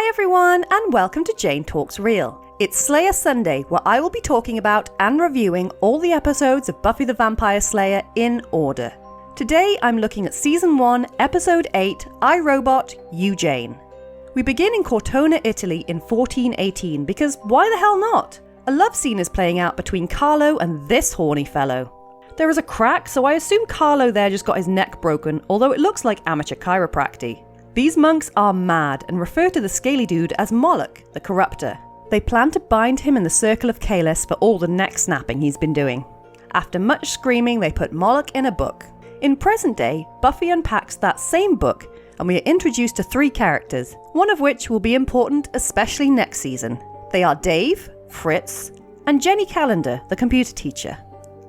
everyone, and welcome to Jane Talks Real. It's Slayer Sunday, where I will be talking about and reviewing all the episodes of Buffy the Vampire Slayer in order. Today I'm looking at Season 1, Episode 8, I, Robot, You, Jane. We begin in Cortona, Italy in 1418, because why the hell not? A love scene is playing out between Carlo and this horny fellow. There is a crack, so I assume Carlo there just got his neck broken, although it looks like amateur chiropractic. These monks are mad and refer to the scaly dude as Moloch, the corruptor. They plan to bind him in the circle of Kalis for all the neck snapping he's been doing. After much screaming, they put Moloch in a book. In present day, Buffy unpacks that same book, and we are introduced to 3 characters, one of which will be important especially next season. They are Dave, Fritz, and Jenny Calendar, the computer teacher.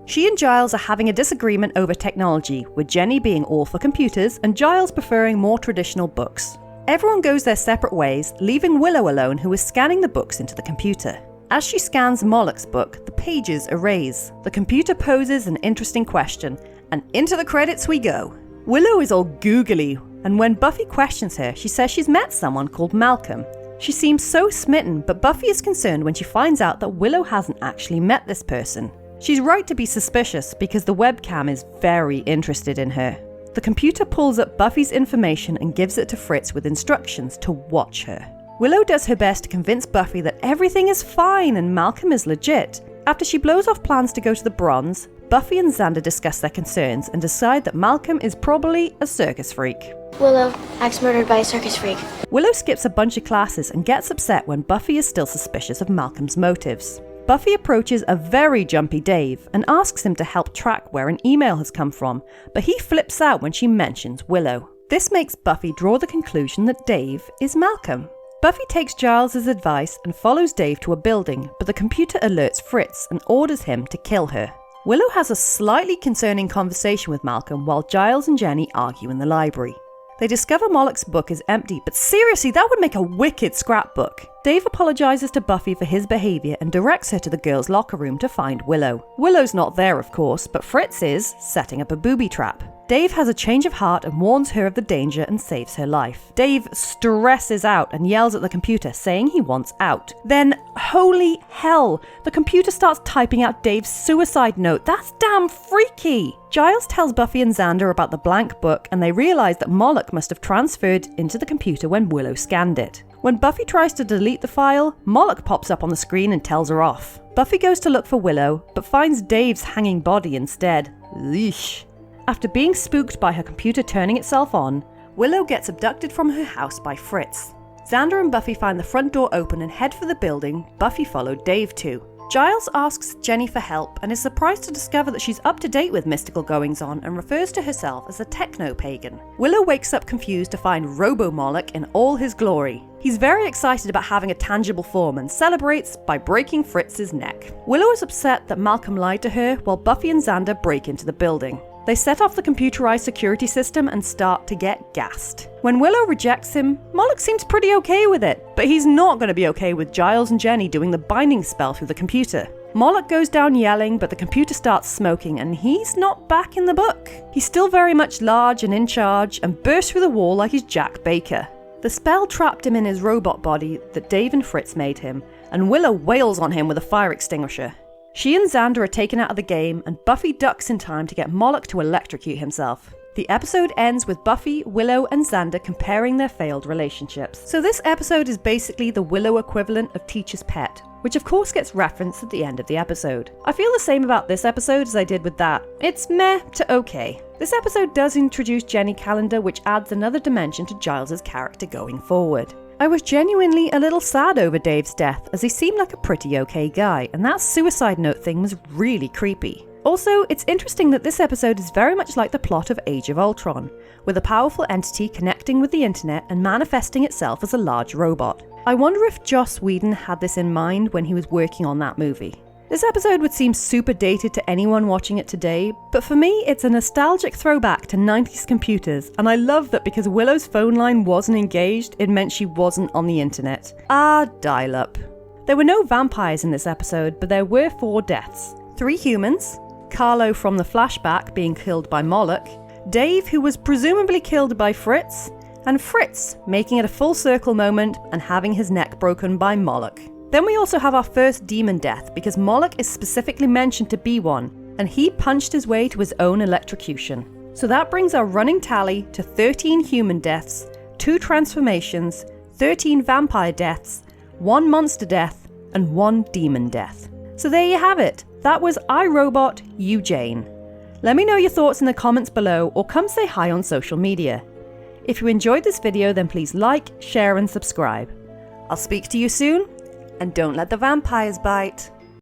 She and Giles are having a disagreement over technology, with Jenny being all for computers and Giles preferring more traditional books. Everyone goes their separate ways, leaving Willow alone, who is scanning the books into the computer. As she scans Moloch's book, the pages erase. The computer poses an interesting question, and into the credits we go. Willow is all googly, and when Buffy questions her, she says she's met someone called Malcolm. She seems so smitten, but Buffy is concerned when she finds out that Willow hasn't actually met this person. She's right to be suspicious because the webcam is very interested in her. The computer pulls up Buffy's information and gives it to Fritz with instructions to watch her. Willow does her best to convince Buffy that everything is fine and Malcolm is legit. After she blows off plans to go to the Bronze, Buffy and Xander discuss their concerns and decide that Malcolm is probably a circus freak. Willow acts murdered by a circus freak. Willow skips a bunch of classes and gets upset when Buffy is still suspicious of Malcolm's motives. Buffy approaches a very jumpy Dave and asks him to help track where an email has come from, but he flips out when she mentions Willow. This makes Buffy draw the conclusion that Dave is Malcolm. Buffy takes Giles' advice and follows Dave to a building, but the computer alerts Fritz and orders him to kill her. Willow has a slightly concerning conversation with Malcolm while Giles and Jenny argue in the library. They discover Moloch's book is empty, but seriously, that would make a wicked scrapbook. Dave apologizes to Buffy for his behavior and directs her to the girls' locker room to find Willow. Willow's not there, of course, but Fritz is, setting up a booby trap. Dave has a change of heart and warns her of the danger and saves her life. Dave stresses out and yells at the computer, saying he wants out. Then, holy hell, the computer starts typing out Dave's suicide note. That's damn freaky! Giles tells Buffy and Xander about the blank book, and they realize that Moloch must have transferred into the computer when Willow scanned it. When Buffy tries to delete the file, Moloch pops up on the screen and tells her off. Buffy goes to look for Willow, but finds Dave's hanging body instead. Eesh. After being spooked by her computer turning itself on, Willow gets abducted from her house by Fritz. Xander and Buffy find the front door open and head for the building Buffy followed Dave to. Giles asks Jenny for help and is surprised to discover that she's up to date with mystical goings-on and refers to herself as a techno-pagan. Willow wakes up confused to find Robo-Moloch in all his glory. He's very excited about having a tangible form and celebrates by breaking Fritz's neck. Willow is upset that Malcolm lied to her while Buffy and Xander break into the building. They set off the computerized security system and start to get gassed. When Willow rejects him, Moloch seems pretty okay with it, but he's not going to be okay with Giles and Jenny doing the binding spell through the computer. Moloch goes down yelling, but the computer starts smoking and he's not back in the book. He's still very much large and in charge and bursts through the wall like he's Jack Baker. The spell trapped him in his robot body that Dave and Fritz made him, and Willow wails on him with a fire extinguisher. She and Xander are taken out of the game, and Buffy ducks in time to get Moloch to electrocute himself. The episode ends with Buffy, Willow, and Xander comparing their failed relationships. So this episode is basically the Willow equivalent of Teacher's Pet, which of course gets referenced at the end of the episode. I feel the same about this episode as I did with that. It's meh to okay. This episode does introduce Jenny Calendar, which adds another dimension to Giles' character going forward. I was genuinely a little sad over Dave's death, as he seemed like a pretty okay guy, and that suicide note thing was really creepy. Also, it's interesting that this episode is very much like the plot of Age of Ultron, with a powerful entity connecting with the internet and manifesting itself as a large robot. I wonder if Joss Whedon had this in mind when he was working on that movie. This episode would seem super dated to anyone watching it today, but for me it's a nostalgic throwback to 90s computers, and I love that because Willow's phone line wasn't engaged, it meant she wasn't on the internet. Dial-up. There were no vampires in this episode, but there were 4 deaths. 3 humans, Carlo from the flashback being killed by Moloch, Dave who was presumably killed by Fritz, and Fritz making it a full circle moment and having his neck broken by Moloch. Then we also have our first demon death because Moloch is specifically mentioned to be one, and he punched his way to his own electrocution. So that brings our running tally to 13 human deaths, 2 transformations, 13 vampire deaths, 1 monster death, and 1 demon death. So there you have it. That was I, Robot, You, Jane. Let me know your thoughts in the comments below or come say hi on social media. If you enjoyed this video, then please like, share, and subscribe. I'll speak to you soon, and don't let the vampires bite.